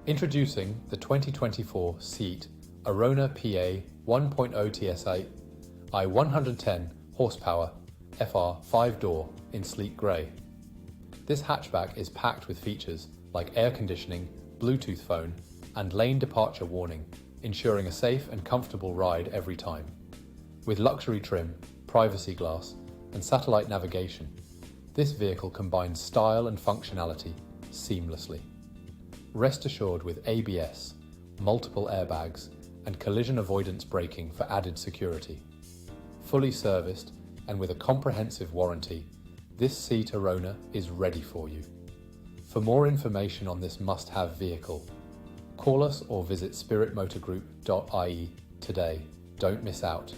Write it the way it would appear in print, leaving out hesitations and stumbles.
Introducing the 2024 Seat Arona PA 1.0 TSI 110 horsepower FR 5-door in sleek grey. This hatchback is packed with features like air conditioning, Bluetooth phone, and lane departure warning, ensuring a safe and comfortable ride every time. With luxury trim, privacy glass, and satellite navigation, this vehicle combines style and functionality seamlessly. Rest assured with ABS, multiple airbags, and collision avoidance braking for added security. Fully serviced and with a comprehensive warranty, this Seat Arona is ready for you. For more information on this must-have vehicle, call us or visit spiritmotorgroup.ie today. Don't miss out.